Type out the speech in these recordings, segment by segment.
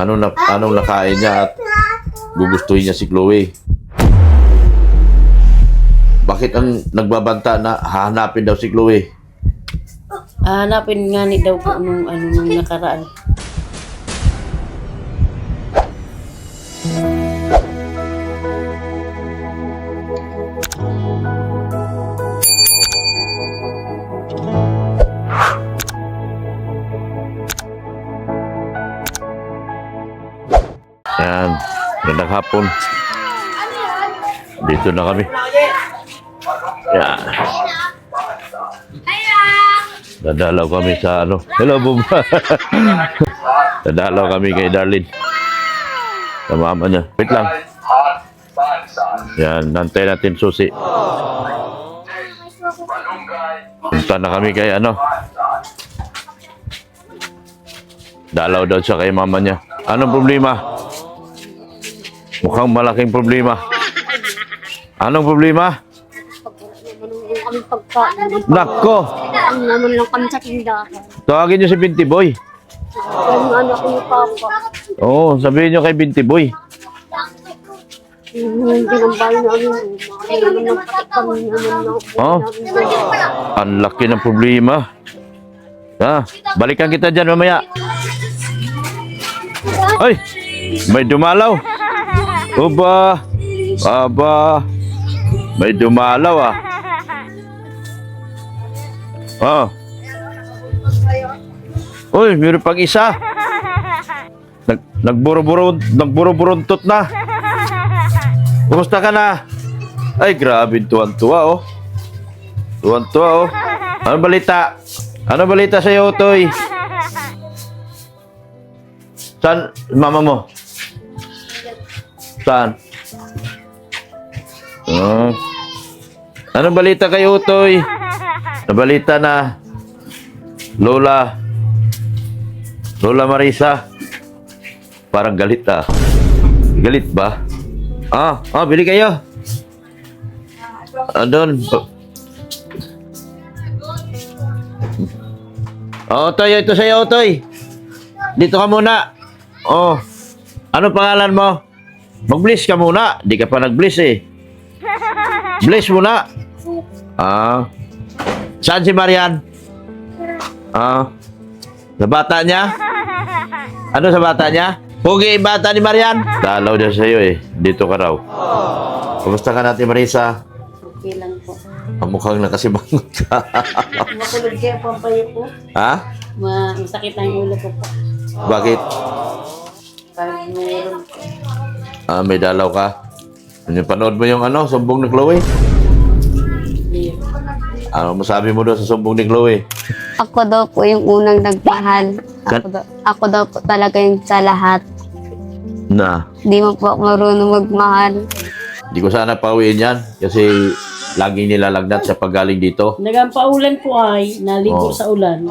anong nakain niya at gugustuhin niya si Chloe. Bakit ang nagbabanta na hahanapin daw si Chloe? Hanapin nga ni daw po nung nakaraan. Yan, magandang hapon. Dito na kami. Yan. Dadalaw kami sa ano. Hello, Boom. Dadalaw kami kay Darlene. Sa mama niya. Wait lang. Yan, nantay natin susi. Punta na kami kay ano. Dalaw daw siya kay mama niya. Anong problema? Mukhang malaking problema. Anong problema? Kami pagkain. Nako! Ang naman lang kami sa tindahan. Tawagin niyo si Binti Boy. Yung anak ko ni Papa. Oo, sabihin niyo kay Binti Boy. Yung ginambay namin. Mga naman ng pati kami naman ng Oh, ang laki ng problema. Ha? Balikan kita dyan mamaya. Ay! May dumalaw. Aba! Aba! May dumalaw ah. Oh. Uy, meron pang isa. Nagburo-burontot na. Kumusta ka na? Ay, grabe, tuwan-tuwa oh. Tuwan-tuwa oh. Ano balita? Ano balita sa'yo, Toy? Saan mama mo? Saan? Ano balita kayo, Toy? Nabalita na Lola Marisa parang galit ah. Galit ba? Bili kayo. Doon. Toy, ito sa'yo, Toy. Dito ka muna. Ano pangalan mo? Mag-bliss ka muna. Di ka pa nag-bliss eh. Bliss muna. Saan si Marian? Sa bata niya? Ano sa bata niya? Pugi yung bata ni Marian? Dalaw niya sa'yo eh. Dito ka raw. Kumusta ka natin, Marisa? Okay lang po. Mukhang nakasibangot ka. Makulog kayo po ang payo po. Ha? Masakit ang ulo ko po. Bakit? Pag mayroon po. May dalaw ka? Panood mo yung ano, sumbong ni Chloe? Hindi. Ano masabi mo doon sa sumbong ni Chloe? Ako daw po yung unang nagmahal. Ako daw po talaga yung sa lahat. Na? Di mo po ako marunong magmahal. Hindi ko sana pauwiin yan kasi laging nilalagnat sa paggaling dito. Nagampaulan po ay naligo sa ulan.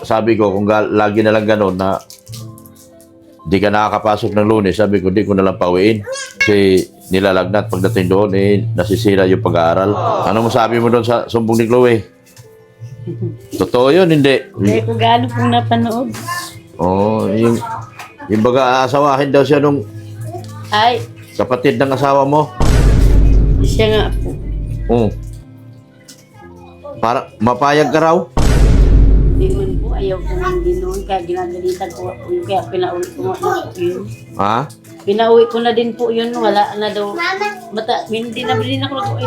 Sabi ko, kung lagi na lang gano'n na di ka nakakapasok ng Lunes, sabi ko, di ko na lang pauwiin. Kasi nilalagnat pagdating doon, nasisira yung pag-aaral. Ano mo sabi mo doon sa sumbong ni Chloe? Totoo yun, hindi? Hindi ko gaano pong napanood. Yung baga aasawahin daw siya nung Ay, kapatid ng asawa mo. siya nga po. Para mapayag ka raw? Hindi man po, ayaw ko man din noon. Kaya ginagalitan ko po yun. Kaya pinauwi ko na po yun. Ha? Pinauwi ko na din po yun. Wala na daw. Hindi na din ako nag-uwi.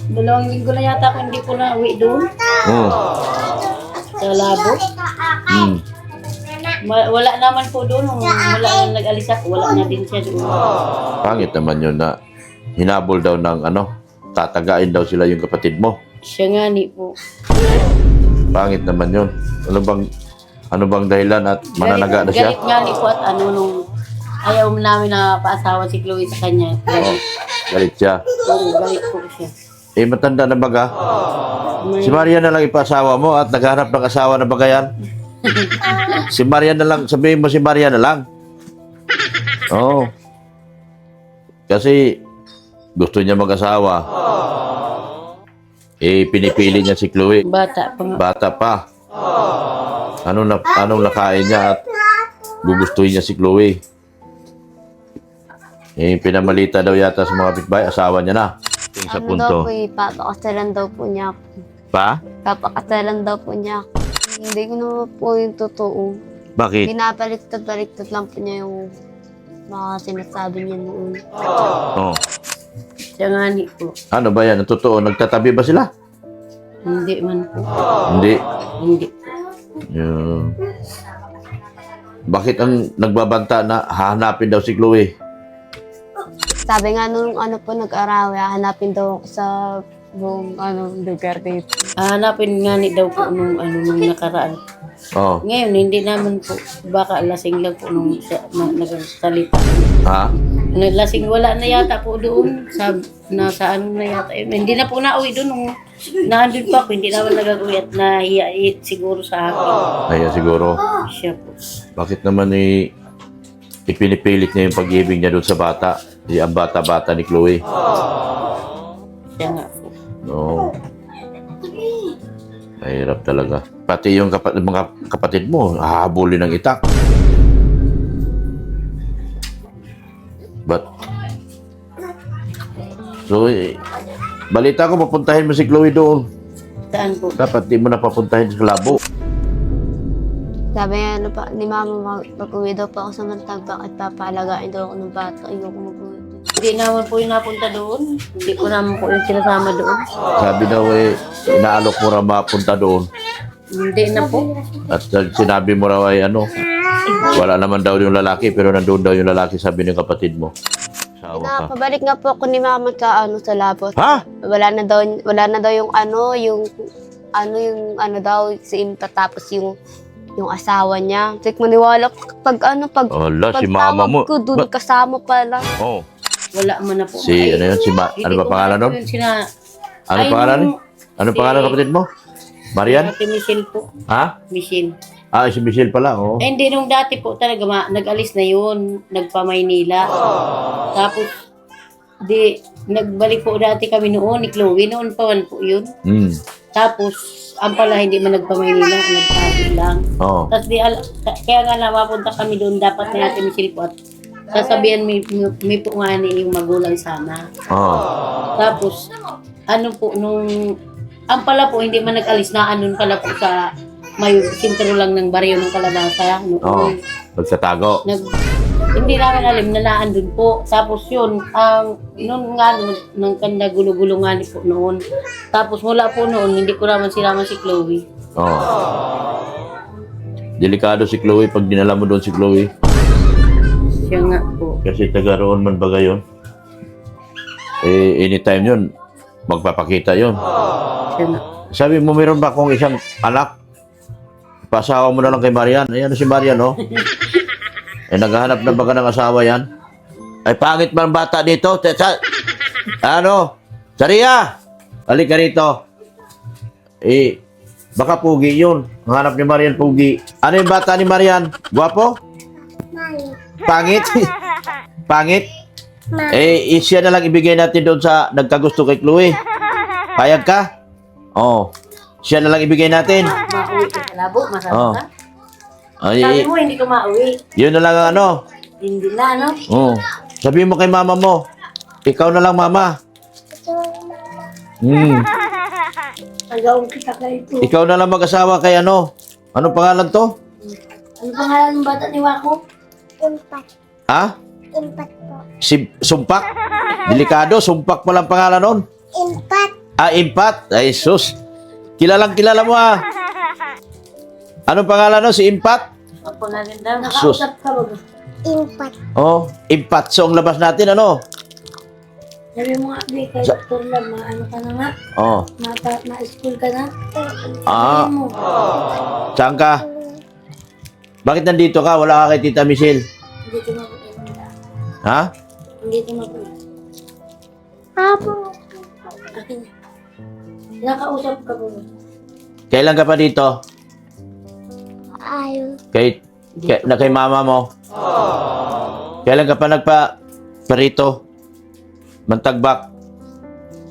2 linggo na yata ako hindi ko na uwi doon. Sa labo. Wala naman po doon. Wala na nag-alis ako. Wala na din siya doon. Pangit naman yun na hinabol daw ng tatagain daw sila yung kapatid mo. Siya nga ni po. Pangit naman yun. Ano bang dahilan at mananaga na siya? Galit nga ni po at nung ayaw namin na paasawa si Chloe sa kanya. Galit siya. Galit po siya. Matanda na baga. Si Maria na lang ipaasawa mo at naghanap ng asawa na baga yan. Si Maria na lang, sabihin mo si Maria na lang. Kasi gusto niya mag-asawa. Pinipili niya si Chloe. Bata pa nga. Bata pa. Anong nakain niya at gugustuhin niya si Chloe. Eh, pinamalita daw yata sa mga kapitbahay, asawa niya na. Yung sa Ano daw punto. po papakasalan daw po niya ako. Pa? Papakasalan daw po niya ako. Hindi ko naman po yung totoo. Bakit? Binabaliktad-baliktad lang po niya yung mga sinasabi niya noon. Oh. Siya nga ni po. Ano ba yan? Ang totoo, nagtatabi ba sila? Hindi man po. Hindi. Hindi. Yun. Bakit ang nagbabanta na hahanapin daw si Chloe? Sabi nga nung ano po nag-araw, hanapin daw ako sa buong lugar dito. Hanapin nga ni daw po nung nakaraan. Oh. Ngayon, hindi naman po. Baka lasing lang po nung nagsalita. Ha? Lasing wala na yata po doon. Nasa ano na yata. Hindi na po nauwi doon. Nung nandun pa ako, hindi naman nag-uwi at nahiya siguro sa akin. Ayan siguro. Siya po. Bakit naman ipinipilit niya yung pag-ibig niya doon sa bata? Ang bata-bata ni Chloe. Siya nga po. No. Mahirap talaga. Pati yung mga kapatid mo, hahabulin ng itak. But, so, balita ko, papuntahin mo si Chloe doon. Saan po? Dapat di mo na papuntahin sa labo. Sabi nga ni mama, pag-uwi daw po ako sa Mantagba at papalagain daw ako ng bata. Ayoko mag-uwi doon. Hindi naman po yung napunta doon. Hindi ko naman po yung sinasama doon. Sabi daw inaalok mo raw mapunta doon. Hindi na po. At sinabi mo raw wala naman daw yung lalaki, pero nandun daw yung lalaki, sabi ng kapatid mo. Sawa ka. Pabalik nga po ako ni mama sa labot. Ha? Wala na daw yung daw si Impa, tapos yung asawa niya. Like maniwala pag Wala, si mama mo. ko doon kasama pala. Oh. Wala man na po. Ano yun? Ano ba pangalan nun? Ano pangalan? Ano pangalan kapatid mo? Marian? Ate Michelle po. Ha? Michelle. Ah, si Michelle pala, oh. Eh, hindi, nung dati po talaga, nag-alis na yun. Nagpa-Maynila. Tapos, nagbalik po dati kami noon, ni Chloe. Noon pa man po yun. Hmm. Tapos, ang pala, hindi man nagpa-Maynila, nagpapit lang. Oh. Tapos, kaya nga napapunta kami doon, dapat na Ate Michelle po. At sasabihan, may po nga ni yung magulang sana. Oh. Tapos, ano po, ang pala po, hindi man nag-alis na anon pala po sa may sintro lang ng baryo ng Kalabasa. Oh. Pagkatago. Hindi namin alam na naandun po. Tapos yun, noon nga, nang kanda gulo-gulo nga ni po noon. Tapos mula po noon, hindi ko naman sinama si Chloe. Oh. Delikado si Chloe pag dinala mo doon si Chloe. Siya nga po. Kasi taga roon man baga yun. Anytime yun, magpapakita yun. Siya nga. Sabi mo, meron ba akong isang anak? Pasawa mo na lang kay Marian. Ayan si Marian, oh. Naghahanap na baga ng asawa yan. Ay, pangit man bata dito. Ano? Saria! Halika rito. Baka pugi yun. Ang hanap ni Marian, pugi. Ano yung bata ni Marian? Guwapo? Pangit? Pangit? Siya na lang ibigay natin doon sa nagkagusto kay Chloe. Payag ka? Oo. Siya na lang ibigay natin. Mauwi ka sa labo, masama Oh. ka. Ay, Sabi mo, hindi ko mauwi. yun na lang ang ano. Hindi na, no? Oo. Sabihin mo kay mama mo. Ikaw na lang, mama. Tagaong kita kayo po. Ikaw na lang mag-asawa kay ano. Anong pangalan to? Ano pangalan ng bata ni Wako? Ha? Impat po. Sumpak? Delikado, sumpak mo lang pangalan nun. Impat. Impat? Ay, sus. Kilala mo, ah. Anong pangalan nun? Si Impat? Ako na rin daw. Sus. Nakausap ka ba? Impat. Oh, Impat. So, ang labas natin, ano? Sabi mo nga, Bi, kay Dr. Lam, ano ka na nga? Oh. Na-school ka na? Ah, Sabihin mo. saan ka? Bakit nandito ka? Wala ka kay Tita Michelle. Hindi ko mabuti. Ha? Hindi ko mabuti. Apo. Akin. Nakausap ka ba? Kailan ka pa dito? Ayaw. Kay mama mo? Kailan ka pa parito? Mantagbak?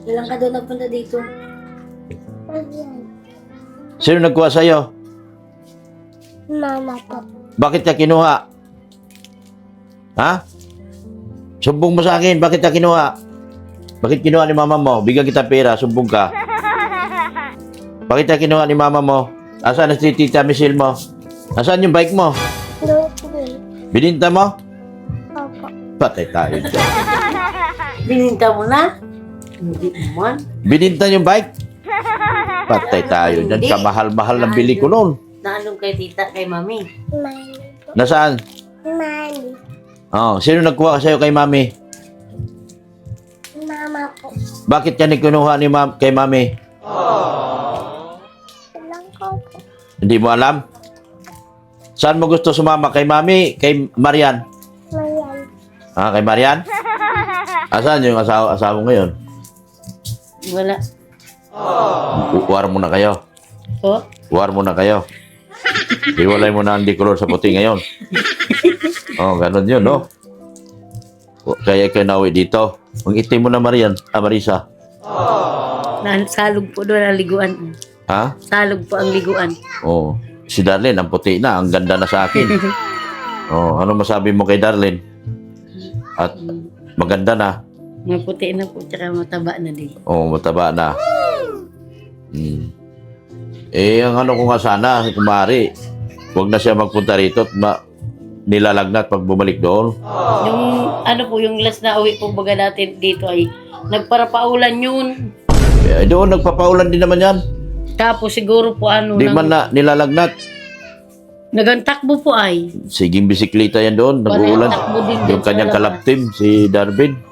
Kailan ka daw nagpunta dito? Sino nagkuha sa'yo? Mama po. Bakit ka kinuha? Ha? Sumbong mo sa akin. Bakit ka kinuha? Bakit kinuha ni mama mo? Bigyan kita pera. Sumbong ka. Bakit ka kinuha ni mama mo? Asan na si Tita Michelle mo? Asan yung bike mo? Luto. Bininta mo? Opo. Patay tayo dyan. Bininta mo na? Hindi naman. Bininta yung bike? Patay tayo dyan. Hindi. Kamahal-mahal ng bili ko noon. Naalong kay tita, kay mami. Mali po. Nasaan? Mali. Oh, sino nagkuha ka sa'yo kay mami? Mama po. Bakit ka kinuha ni kay mami? Alam ko po. Hindi mo alam? Saan mo gusto sumama? Kay mami? Kay Marian? Mayan. Ah, kay Marian? Asan yung asawa mo ngayon? Wala. War mo na kayo. Po? War mo na kayo. Iwalay mo na ang dikolor sa puti ngayon. Oh, ganun yun, no? Kaya kayo nauwi dito. Ang itim mo na Marian, Marisa. Salog po doon ang liguan. Ha? Salog po ang liguan. Oh, si Darlene, ang puti na. Ang ganda na sa akin. Oh, ano masabi mo kay Darlene? At maganda na. Maputi na po, tsaka mataba na din. Oh, mataba na. Eh, ang ano ko nga sana, kumari, huwag na siya magpunta rito at nilalagnat pag bumalik doon. Yung ano po, yung last na uwi po baga natin dito ay nagparapaulan yun. Eh, doon, nagpapaulan din naman yan. Tapos siguro po ano, Di man na nilalagnat. nagantakbo po ay. Siging bisikleta yan doon, nag-uulan. Takbo din Yung sa kanyang labas. kalaptim, si Darwin.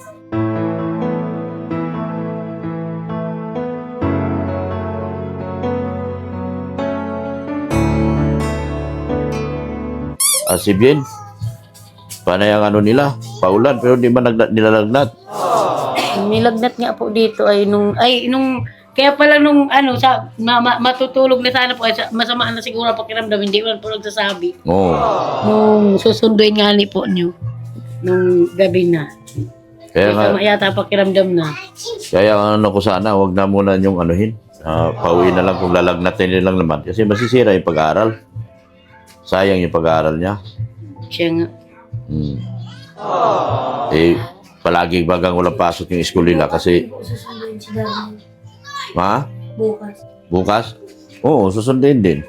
Si Bien, panay ang ano nila, paulan, pero di man nilalagnat. Nilagnat nga po dito ay nung kaya pala nung ano sa matutulog na sana po ay masama na siguro ang pakiramdam, hindi man po nagsasabi. Oo. Nung susunduin nga ni po niyo nung gabi na. Kaya nga, Masama yata ang pakiramdam na. kaya ang ano ko sana, wag na muna yung anuhin. Pauwi na lang kung lalagnatin nila lang naman. Kasi masisira yung pag-aaral. Sayang yung pag-aaral niya. Siya nga. Eh, palagi bagang walang pasok yung school nila kasi... Ha? Bukas. Bukas? Oo, susundin din.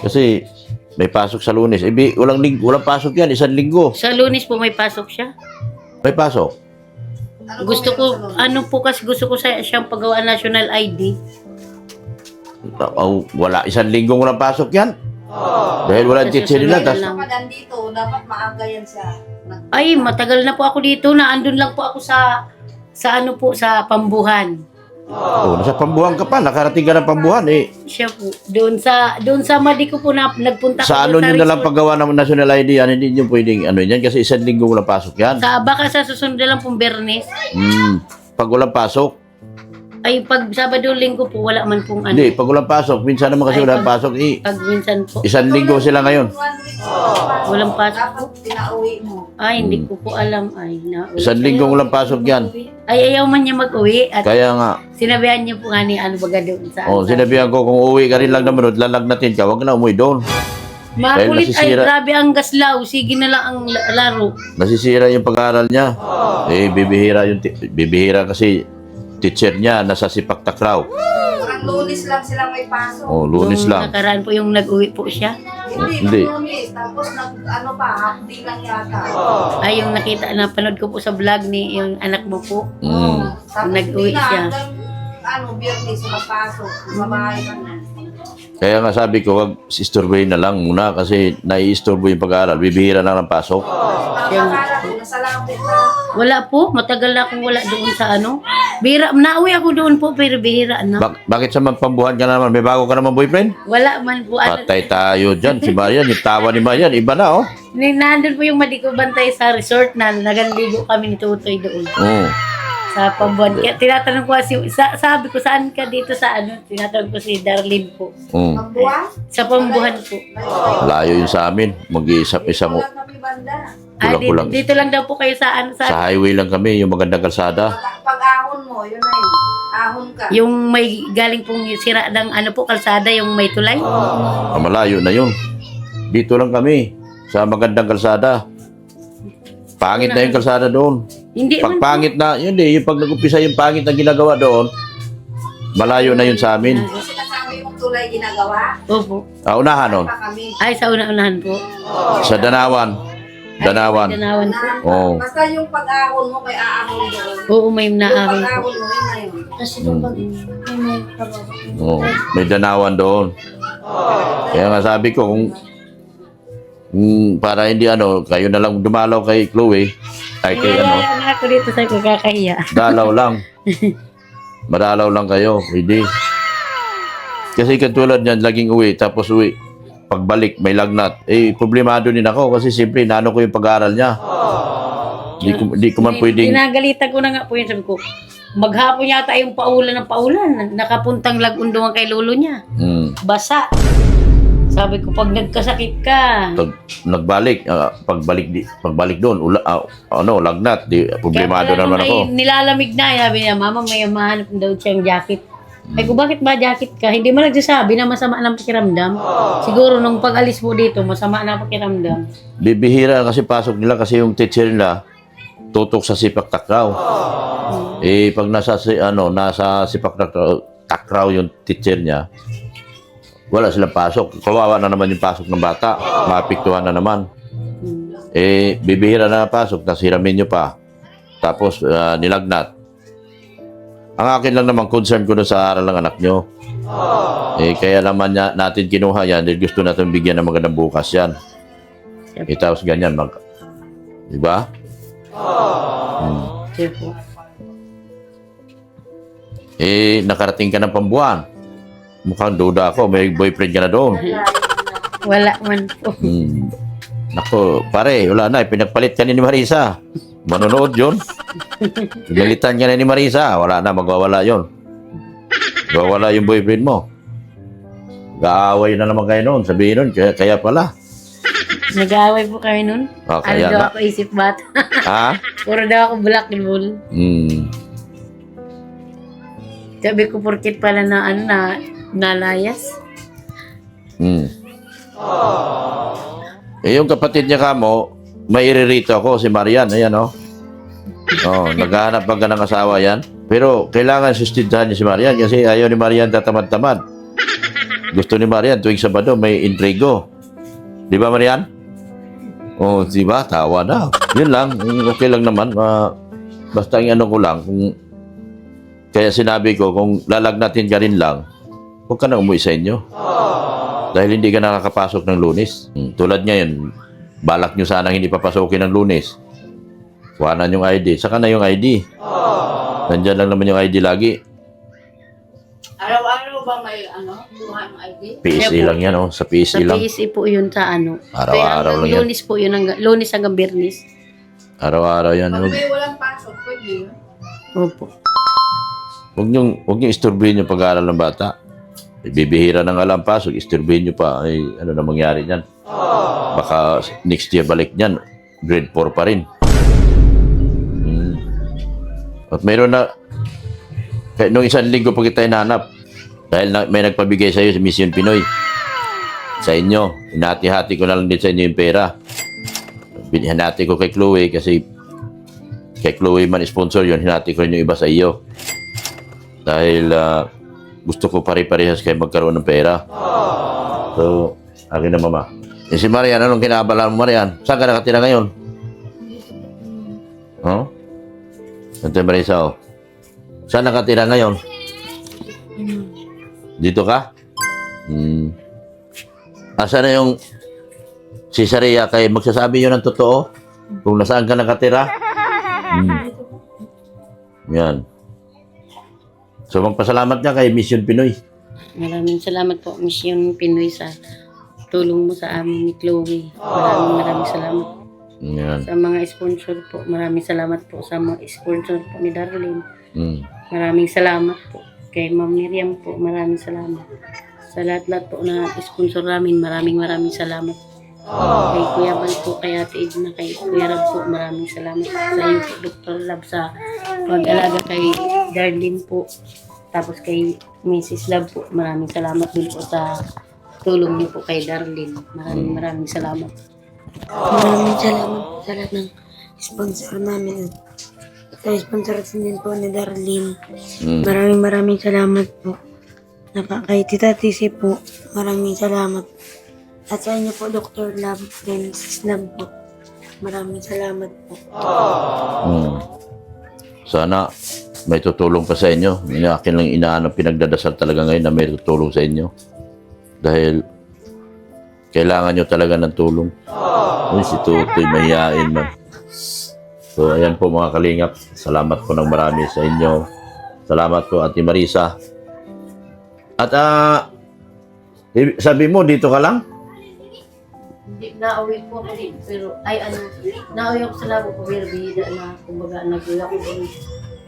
Kasi may pasok sa Lunes. Eh, walang pasok yan, isang linggo. Sa Lunes po may pasok siya. May pasok. Gusto ko, ano po kasi gusto ko siyang paggawa national ID. Wala, isang linggo walang pasok yan. Dahil walang teacher nila. Tas, Lang. Dito, dapat maaga yan siya. Ay, matagal na po ako dito. Naandun lang po ako sa ano po, sa Pambuhan. nasa Pambuhan ka pa, nakarating ka ng Pambuhan eh. Siya po. Doon sa Madico po na nagpunta Sa ko ano doon nyo na lang resort. paggawa ng national ID yan, hindi nyo pwedeng ano yan kasi isang linggo walang pasok yan. Baka sa susunod na lang pong Bernes. Pag walang pasok, Ay, pag Sabado, Linggo po, wala man pong ano. hindi, pag walang pasok, minsan naman kasi Ay, walang pasok Pag minsan po, isang linggo sila ngayon. walang pasok po. Dapat pinauwi mo. Ay, hindi ko po alam. Ay, Isang linggo walang pasok yan. Ay, ayaw man niya mag-uwi. At Kaya nga, sinabihan niya po nga ni ano baga doon sa sinabihan ko kung uuwi ka rin lang naman, lalagnatin ka, wag na umuwi doon. Makulit, ay nasisira. grabe ang gaslaw. Sige na lang ang laro. Nasisira yung pag-aaral niya. Eh, bibihira kasi teacher niya nasa Sipak Takraw. Parang Lunes lang sila may pasok. Oh, Lunes Nung lang. nakaraan po yung nag-uwi po siya. Hindi. Lunes. Tapos ano pa, half day lang yata. Ay, yung napanood ko po sa vlog ni yung anak mo po. Tapos Nag-uwi hindi na, siya. hanggang Biyernes mapasok. Sa bahay ka na. Kaya nga sabi ko, wag istorbohin na lang muna kasi nai-istorbo yung pag-aaral. Bibihira na ng pasok. Akala ko, nasa lapit na. Wala po, matagal na akong wala doon sa ano. Nauwi ako doon po, pero bihira na. Bakit sa magpambuhan ka naman? May bago ka naman boyfriend? Wala man po. Ano, Patay tayo dyan. Si Marian, yung tawa ni Marian, iba na oh. nandun po yung Madico Bantay sa resort na naganligo kami ni Tutoy doon. Oo. Sa Pambuhan. Kaya tinatanong ko sabi ko, saan ka dito sa ano? Tinatanong ko si Darlene po. Buwan? Sa Pambuhan po. Layo yun sa amin. Mag-iisang Wala kami banda. Kulang-kulang. Dito lang daw po kayo sa ano, Sa highway lang kami, yung magandang kalsada. Pag ahon mo, yun na yun. Ahon ka. yung may galing pong sira ng ano po, kalsada, yung may tulay. Malayo na yun. Dito lang kami, sa magandang kalsada. Pangit na yung kalsada doon. Hindi Pag man. pangit na, yun yung pag nag-umpisa yung pangit na ginagawa doon, malayo na yun sa amin. Sinasabi mong tulay ginagawa. Opo. Unahan nun. Pa kami. Ay, sa una-unahan po. Sa Danawan. Danawan. Ganawan po. Oo. Basta yung pag-ahon mo, may aahon doon. Oo, may Yung naawin po. pag-ahon mo, yun na yun. Kasi kapag may kababa. Oo. May Danawan doon. Kaya nga sabi ko, kung para hindi kayo na lang dumalaw kay Chloe, ay kay Kaya ako dito sa kakahiya. dalaw lang. Madalaw lang kayo, hindi. Kasi katulad niyan, laging uwi, tapos uwi. Pagbalik, may lagnat. Problemado din ako kasi siyempre, nano ko yung pag-aaral niya. Di ko man pwedeng... Pinagalitan ko na nga po yun. Sabi ko, maghapon yata yung paulan ng paulan. Nakapuntang lagundungan kay lolo niya. Basa. Sabi ko, pag nagkasakit ka, Pag nagbalik, pagbalik doon, lagnat. Problemado kaya naman ako. ay nilalamig na. Sabi niya, mama, may mahanap daw siyang jacket. Ay ko, bakit ba jacket ka? Hindi mo nagsasabi na masama ng pakiramdam. Siguro nung pag-alis mo dito, masama na ang pakiramdam. Bibihira kasi pasok nila kasi yung teacher nila tutok sa sipak takraw. Pag nasa sipak takraw yung teacher niya, wala silang pasok. Kawawa na naman yung pasok ng bata. Maapektuhan na naman. Bibihira na pasok, tas hiramin nyo pa. Tapos nilagnat. Ang akin lang naman concern ko na sa aral ng anak nyo. Kaya naman natin kinuha yan dahil gusto natin bigyan ng magandang bukas yan. Tapos ganyan diba? Sige po. Nakarating ka ng Pambuan. Mukhang duda ako, may boyfriend ka na doon. Wala man po. Nako, pare, wala na. Pinagpalit ka ni Marisa. Manonood yun. Pinalitan ka na ni Marisa. Wala na, magwawala yun. Magwawala yung boyfriend mo. Gaaway na naman kayo noon. Sabihin nun, kaya pala. Nag-aaway po kami nun. Kaya daw na. ako isip bata. Ha? Puro daw ako black and bull. Sabi ko, porkit pala na nalayas. Yung kapatid niya kamo, mairirito ako, si Marian, ayan naghahanap ka ng asawa yan. Pero kailangan sustentuhan niya si Marian kasi ayaw ni Marian tatamad-tamad. Gusto ni Marian tuwing Sabado may intrigo. Di ba, Marian? Di ba? Tawa na. Yun lang, okay lang naman. Basta yung ko lang, kaya sinabi ko, kung lalagnatin ka rin lang, huwag ka na umuwi sa inyo. Dahil hindi ka nakakapasok ng Lunes. Tulad ngayon, balak nyo sanang hindi papasokin ng Lunes. Kuhanan yung ID. Saka na yung ID. Nandyan lang naman yung ID lagi. Araw-araw ba may kuha ng ID? PSE lang yan, sa PSE Sa lang. PSA po yun sa Araw-araw lang yan. Lunes po yun, Lunes hanggang Biyernes. Araw-araw yan. Pag may walang pasok, pwede yun. Opo. Huwag nyo isturbihin yung pag-aaral ng bata. Bibihira ng alam pasok, isturbihin nyo pa. Ano na mangyari niyan? Baka next year balik niyan, grade 4 pa rin. At mayroon na, kahit nung isang linggo pa kita hinanap, dahil may nagpabigay sa'yo sa Mission Pinoy. Sa inyo, hinati-hati ko na lang din sa inyo yung pera. Hinati ko kay Chloe kasi kay Chloe man sponsor yun, hinati ko rin yung iba sa iyo. Dahil gusto ko pare-parehas kayo magkaroon ng pera. So, akin na mama. Si Marian, anong kinaabalan mo, Marian? Saan ka nakatira ngayon? Ito yung Marisa, Saan nakatira ngayon? Dito ka? Asa na yung si Saria kay magsasabi yun ng totoo? Kung nasaan ka nakatira? Yan. So, magpasalamat ka kay Mission Pinoy. Maraming salamat po, Mission Pinoy, sa tulong mo sa amin ni Chloe. Maraming salamat. Yan. Sa mga sponsor po, maraming salamat po sa mga sponsor po ni Darlene. Maraming salamat po. Kay Ma'am Miriam po, maraming salamat. Sa lahat-lahat po na sponsor namin, maraming salamat. Kay Kuya Bal po, kay Ate Edna, kay Kuya Rab po, maraming salamat. Sa iyo po, Dr. Lab, sa pag-alaga kay Darlene po. Tapos kay Mrs. Lab po, maraming salamat din po sa tulong niyo po kay Darlene. Maraming salamat. Maraming salamat po sa lahat ng sponsor namin. Sa sponsor din po ni Darlene. Mm. Maraming salamat po. Kay Tita Tisi po, maraming salamat. At sa inyo po, Dr. Love, then Sis Love po. Maraming salamat po. Mm. Sana may tutulong pa sa inyo. Akin lang inaano, pinagdadasal talaga ngayon na may tutulong sa inyo. Dahil kailangan nyo talaga ng tulong. Ay, si Tutoy, mahihain man. So, ayan po mga kalingap. Salamat po ng marami sa inyo. Salamat po, Ate Marisa. At, sabi mo, dito ka lang? Hindi, nauwi po ako dito, pero, nauwi ako sa labo ko, pero bihida na, kumbaga, nag-uwi ako doon.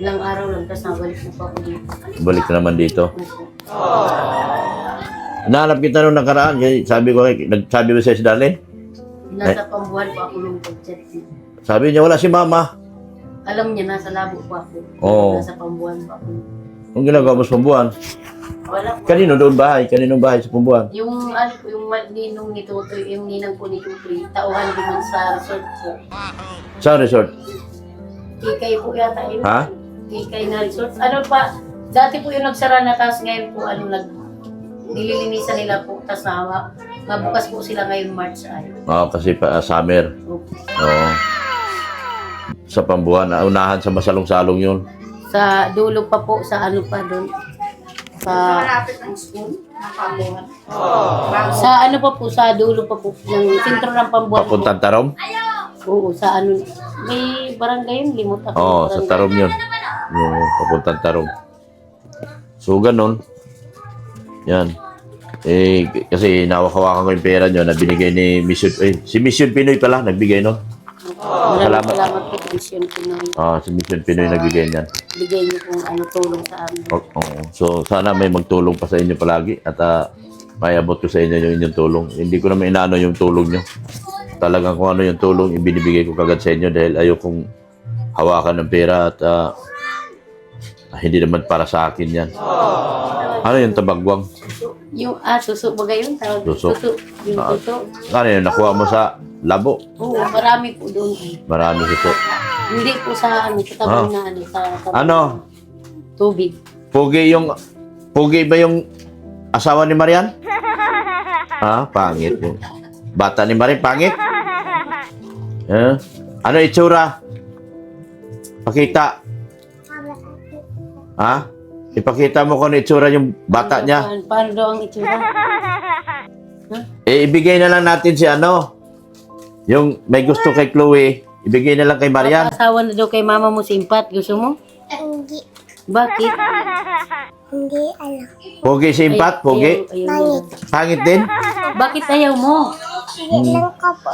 Ilang araw lang, tapos nabalik na po ako dito. Balik ka naman dito. Opo. Nahanap kita nung nakaraan. Sabi ko, nagsabi mo sa'yo si Darlene? Nasa pambuhan po ako nung pag-chat niya. Sabi niya, wala si Mama. Alam niya, nasa labo po ako. Oo. Nasa pambuhan po ako. Kung ginagawa mo sa Pumbuan. Wala po. Kanino doon bahay? Kaninong bahay sa Pumbuan? Yung ninong ni Tutoy, yung ninang po ni Tutoy, tauhan din man sa resort po. Sa resort? Kikay po yata yun. Ha? Kikay na resort. Ano pa, dati po yung nagsara na, tapos ngayon po, nililinisan nila po, tapos mabukas po sila ngayon March ay. Oo, kasi summer. Opo. Oo. Sa Pambuan, unahan sa masalong-salong yun. Sa dulo pa po, sa ano pa doon. Sa Malapit ng school. Napambuhan. sa ano pa po, sa dulo pa po, ng sentro ng Pambuan po. Papuntang Tarom? Oo, sa ano, may barangay yun, limot ako. Oo, sa Tarom yun. Yung papuntang Tarom. So, ganun. Yan. Kasi nawakawakan ko yung pera nyo na binigay ni Mission, si Mission Pinoy pala, nagbigay nun. Maraming salamat po, Christian Pinoy. Si Mission Pinoy nagbigay niyan. Bigay niyo kung ano tulong sa amin. Oo. So, sana may magtulong pa sa inyo palagi at mayabot ko sa inyo yung inyong tulong. Hindi ko naman inaano yung tulong nyo. Talagang kung ano yung tulong, ibinibigay ko kagad sa inyo dahil ayokong hawakan ng pera at hindi naman para sa akin yan. Ano yung tabagwang? Yung, suso ba yun? Tawag Suso. Suso. Yung suso. Ano yun? Nakuha mo sa labo? Oo, marami po doon. Marami suso. Hindi po sa ano, sa tabang na ano, sa tabang Ano? tubig. Pugi ba yung asawa ni Marian? Pangit yung bata ni Marian, pangit? Ano itsura? Pakita. Ipakita mo kung ano itsura yung bata niya. Paano daw ang itsura? Ibigay na lang natin si yung may gusto kay Chloe, ibigay na lang kay Marian. Asawa na daw kay mama mo simpat. Gusto mo? Hindi. Bakit? Hindi alam. Pogi simpat, pogi. Ayaw mo. Pangit din. Bakit ayaw mo? Hindi lang ko po.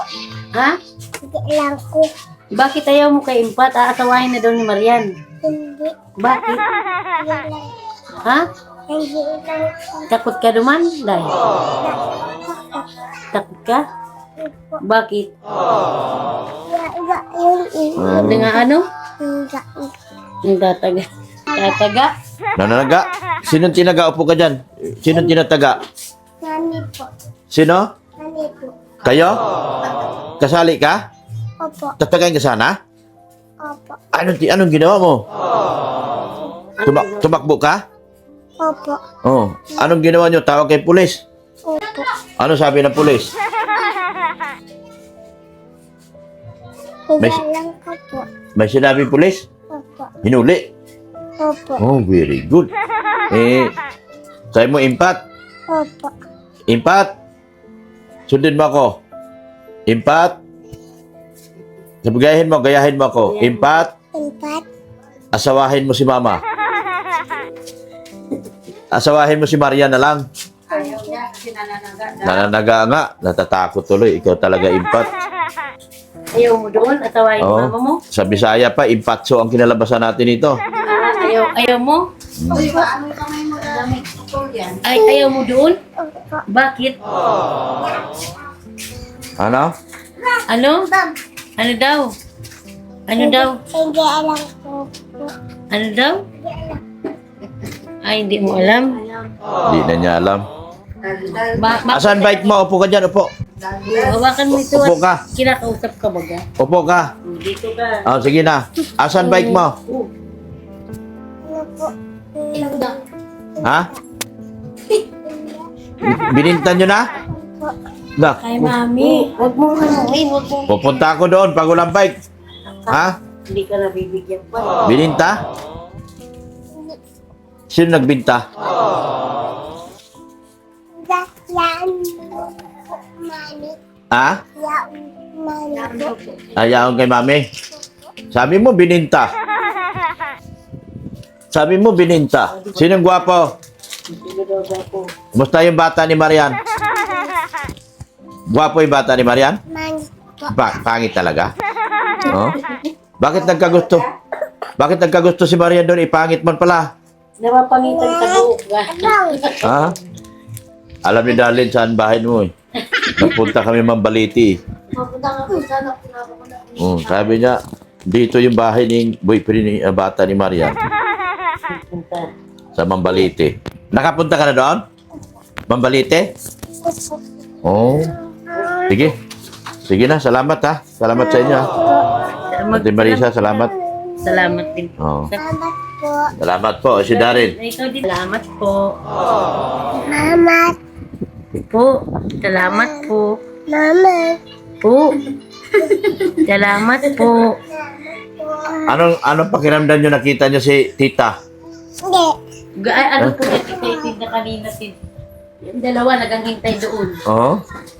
Ha? Hindi lang ko. Bakit ayaw mo kay Impat? Aasawahin na daw ni Marian. Hindi. Bakit? Hindi lang. Ha? Hindi lang ko. Takot ka duman? Dahil. Takot ka? Bakit? Iba yung Ano nga ano? Hindi. Yung tataga. Tataga? Nananaga. Sinong tinaga? Upo ka dyan. Sinong tinataga? Nani po. Sino? Nani po. Kayo? Kasali ka? Opo. Tatagayin ka sana? Opo. Anong ginawa mo? Tumakbo ka? Opo. Oh. Anong ginawa nyo? Tawag kay pulis. Opo. Ano sabi ng pulis? Hindi May- lang ko po. May sinabi pulis? Opo. Hinuli. Opo. Oh, very good. Sabi mo, Impat. Opo. Impat. Sundin mo ako. Impat. Gayahin mo ako. Impat. Empat. Asawahin mo si Mama. Asawahin mo si Maria na lang. Ayaw niya kasi nananaga. Nananaga nga. Natatakot tuloy. Ikaw talaga, Impat. Ayaw mo doon? Asawahin Oo. mama mo? Sa Bisaya pa, Impatso ang kinalabasan natin ito. Ayaw mo? Uy, paano kamay mo damit? School yan. Ayaw mo doon? Opo. Bakit? Ano? Ano? Ano daw? Ano daw? Hindi alam ko po. Ano daw? Ay, hindi mo alam. Hindi na niya alam. Dahil Bakit? Asan bike mo? Upo ka dyan, upo. Hawakan mo ito Upo ka. at kinakausap ka ba ga? Upo ka. Dito ka. Oh, sige na. Asan bike mo? Ha? Binintan nyo na? Na, Kay mami. Huwag mong hanuin, huwag mong... pupunta ako doon pag walang bike. Ha? Hindi ka nabibigyan pa. Bininta? Sino nagbinta? Ha? Ayaw kay mami. Sabi mo bininta. Sabi mo bininta. Sinong gwapo? Kumusta yung bata ni Marian? Gwapo yung bata ni Marian? Pangit talaga? Oh? Bakit nagkagusto? Bakit nagkagusto si Marian doon? Ipangit man pala. Napapangitan sa buhok ga. Ha? Alam ni Darlene saan bahay mo eh. Nagpunta kami Mambaliti. Sabi niya, dito yung bahay ng boyfriend ni bata ni Marian. Punta. Sa Mambaliti. Nakapunta ka na doon? Mambaliti? Oh. Sige. Sige na, salamat ha. Salamat sa inyo ha. Ate Marisa, salamat. Salamat din po. Oh. Salamat po, si Darin. Ikaw din. Salamat po. Po. Salamat po. Po. Salamat po. Anong pakiramdam nyo nakita nyo si Tita? Ay, ano po yung excited na kanina si... Yung dalawa naghihintay doon. Oo.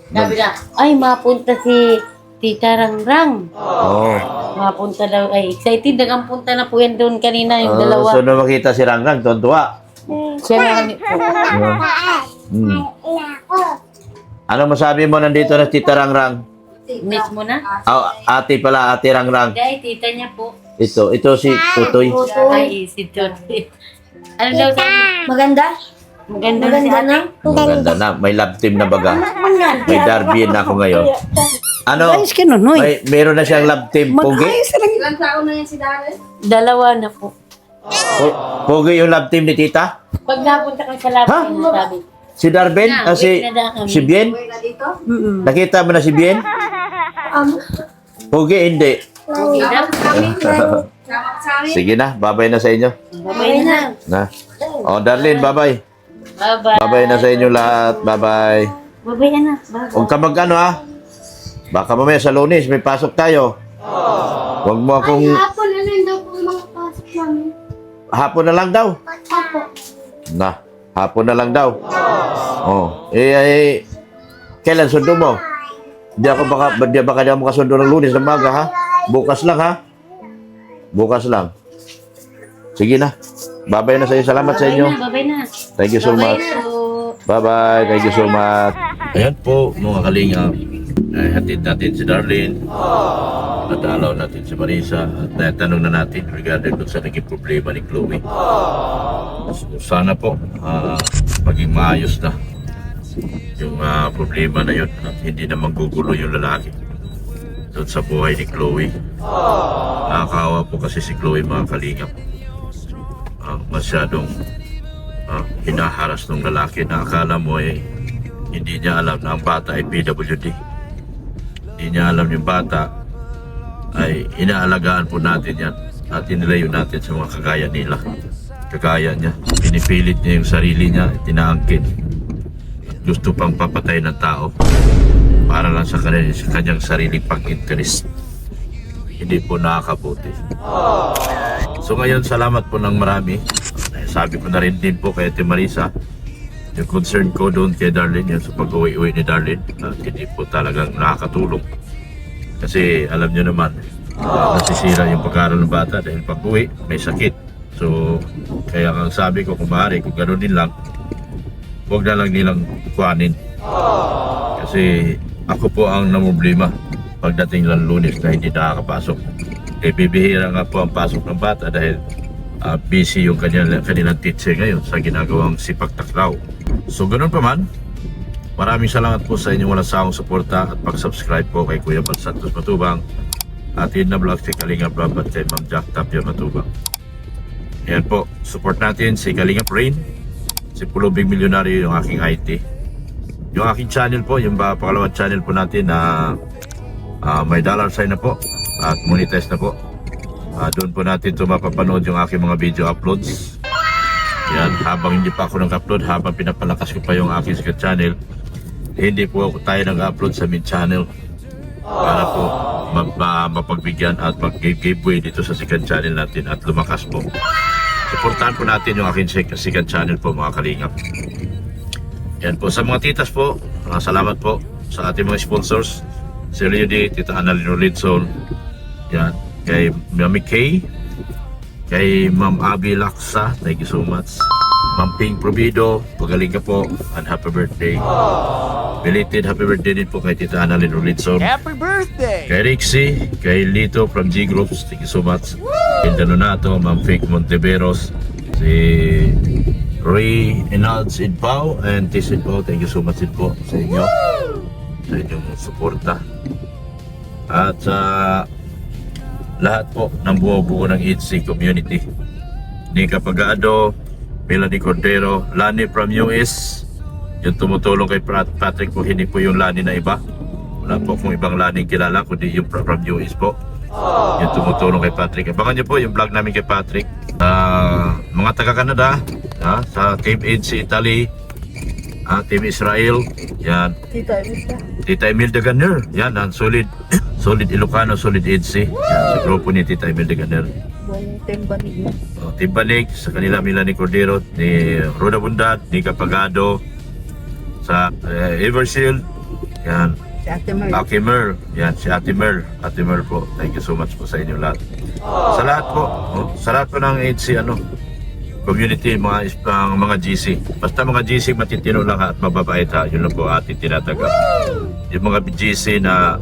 Sabi na, ay mapunta si Tita Rangrang. Oo. Mapunta daw, ay excited. Nagampunta na po yan doon kanina yung dalawa. So, nung makita si Rangrang, tuwa. Siya na kami po. Ano masabi mo nandito na Tita Rangrang? Miss mo na? Oh, ate pala, ate Rangrang. Hindi, tita niya po. Ito si Tutoy. Ay, si Tutoy. Ano daw sabi? Maganda? Maganda na si ate? Maganda na. May love team na baga. May Darby na ako ngayon. Ano? Ayos ka nun, hoy. Meron na siyang love team. Pogi? Ilang taon na yan si Darren? Dalawa na po. Pogi yung love team ni Tita? Pag napunta ka sa labi, Ha? ano sabi? Si Darben? Si Bien? Uwi na dito? Nakita mo na si Bien? Pogi, hindi. Okay na? Sama ka sa amin? Sige na, babay na sa inyo. Babay na. Na. Oh, Darlene, babay. Bye-bye. Babay na sa inyo lahat. Babay. Babay na. Bye. Huwag ka mag-ano ha. Baka mamaya sa Lunes may pasok tayo. Huwag mo akong... Hapon, ano daw po mga pasok namin? Hapon na lang daw. Apo. Na, hapon na lang daw. Oh, kailan sundo mo? Di baka di ako makasundo ng Lunes ng maga ha. Bukas lang ha. Bukas lang. Sige na. Babay na sa inyo. Salamat sa inyo. Babay na. Thank you so much. Bye-bye. Thank you so much. Ayan po, mga kalingap. Hatid natin si Darlene. Nadalaw natin si Marisa. At tanong na natin regarding kung sa naging problema ni Chloe. So, sana po maging maayos na yung problema na yun. At hindi na manggugulo yung lalaki doon sa buhay ni Chloe. Nakakawa po kasi si Chloe, mga kalingap. Masyadong hinaharas ng lalaki na akala mo hindi niya alam na ang bata ay PWD. Hindi niya alam yung bata ay inaalagaan po natin yan at inilayo natin sa mga kagaya nila. Kagaya niya. Pinipilit niya yung sarili niya, tinaangkin. At gusto pang papatay ng tao para lang sa kanyang sariling pang-interest. Hindi po nakakabuti. So ngayon, salamat po ng marami. Sabi ko na rin din po kay Ate Marisa, yung concern ko doon kay Darlene, yun sa pag-uwi-uwi ni Darlene, hindi po talagang nakakatulong. Kasi alam nyo naman, nasisira yung pag-aaral ng bata dahil pag-uwi, may sakit. So, kaya ang sabi ko, kung maaari, kung gano'n din lang, huwag na lang nilang kuhanin. Kasi ako po ang namumblima pagdating lang Lunes na hindi nakakapasok. Bibihira nga po ang pasok ng bata dahil busy yung kanilang teacher ngayon sa ginagawang sipagtakraw. So ganoon pa man, maraming salamat po sa inyong walang sawang suporta at pag-subscribe po kay Kuya Bal Santos Matubang at yun na vlog si Kalinga Vlog at kay Ma'am Jack Tapia Matubang. Ayan po, support natin si Kalinga Rain, si Pulubing Milyonaryo yung aking IT. yung aking channel po, yung pangalawang channel po natin na may dollar sign na po at monetize na po. Doon po natin ito mapapanood yung aking mga video uploads. Yan, habang hindi pa ako nag-upload, habang pinapalakas ko pa yung aking second channel, hindi po tayo nag-upload sa main channel para po mapagbigyan at mag-giveaway dito sa second channel natin at lumakas po. Supportahan po natin yung aking second channel po, mga kalingap. Yan po, sa mga titas po, salamat po sa ating mga sponsors, si Leo D, Tita Annalyn Rolitson, yan, kay Mami Kay, kay Ma'am Abby Laksa, thank you so much. Ma'am Ping Provido, pagaling ka po, and happy birthday. Belated happy birthday din po kay Tita Annalyn Rolitson. Happy birthday! Kay Rixie, kay Lito from G Groups, thank you so much. Kay Danonato, Ma'am Fake Monteveros, si Ray Enalds Idpao, and Tis Idpao, thank you so much din po sa inyo, sa inyong suporta. At sa lahat po ng buo-buo ng HC community, Nika Pagado, Melanie Cordero, Lani from US, yung tumutulong kay Patrick po, hindi po yung Lani na iba. Wala po akong ibang Lani kilala, kundi yung from US po, yung tumutulong kay Patrick. Abangan nyo po yung vlog namin kay Patrick. Mga taga-Canada, sa Team HC Italy, Team Israel, yan. Tita Imelda Ganer, yan, ang solid Ilocano, solid HC. Yan, sa grupo ni Tita Imelda Ganer. Team Banig, sa kanila Melanie Cordero, ni Roda Bundad, ni Kapagado, sa Evershield, yan. Ate Mer, yan, si Ate Mer po. Thank you so much po sa inyo lahat. Sa lahat po, sa lahat po ng HC, community, mga GC. Basta mga GC matitino lang at mababait, yun lang po ating tinatagap. Yung mga GC na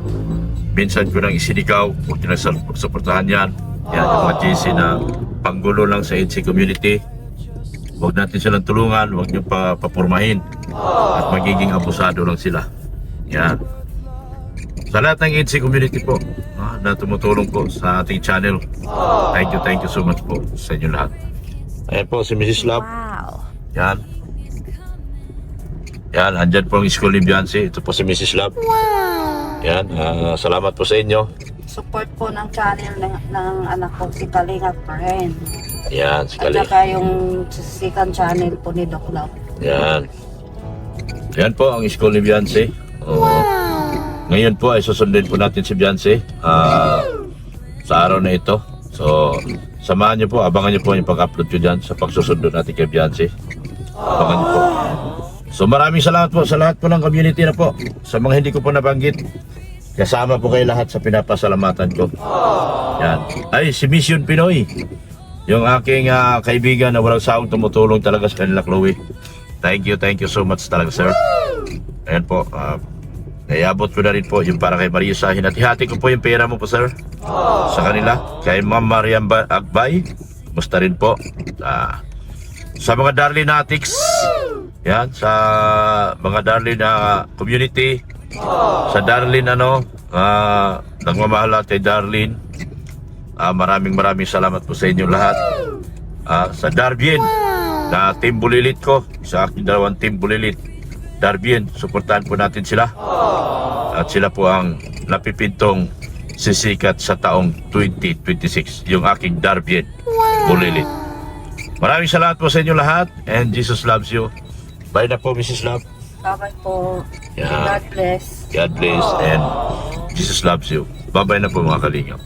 minsan ko nang isinigaw, huwag nyo nang suportahan yan. Yan, yung mga GC na panggulo lang sa HC community, huwag natin silang tulungan, huwag nyo papurmahin at magiging abusado lang sila. Yan. Sa lahat ng HC community po na tumutulong po sa ating channel, thank you so much po sa inyo lahat. Ayan po si Mrs. Love. Wow. Yan. Yan, andyan po ang school ni Beyonce. Ito po si Mrs. Love. Wow. Yan, salamat po sa inyo. Support po ng channel ng anak ko, si Kalinga Friend. Yan, si At Kali. saka yung second channel po ni Doc Love. Yan. Yan po ang school ni Beyonce. Ngayon po ay susundin po natin si Beyonce sa araw na ito. So, samahan niyo po, abangan niyo po yung pag-upload ko dyan sa pagsusundo natin kay Beyonce. Abangan niyo po. So, maraming salamat po sa lahat po ng community na po. Sa mga hindi ko po nabanggit, kasama po kayo lahat sa pinapasalamatan ko. Yan. Ay, si Mission Pinoy. Yung aking kaibigan na walang sawang tumutulong talaga sa kanila, Chloe. Thank you so much talaga, sir. Ayan po, naiabot ko na rin po yung para kay Marisa. Hinati-hati ko po yung pera mo po, sir, sa kanila. Kay Ma'am Mariam Agbay, musta rin po. Sa mga Darlene Atix, yan, sa mga Darlene community, sa Darlene nagmamahal kay Darlene, maraming salamat po sa inyo lahat. Sa Darbien, na team bulilit ko, sa aking dalawang team bulilit, Darbien, suportahan po natin sila. At sila po ang napipintong sisikat sa taong 2026, yung aking Darbien bulilit. Maraming salamat po sa inyo lahat, and Jesus loves you. Bye na po, Mrs. Love. Bye-bye po. Yeah. God bless. God bless, and Jesus loves you. Bye-bye na po, mga kalingap.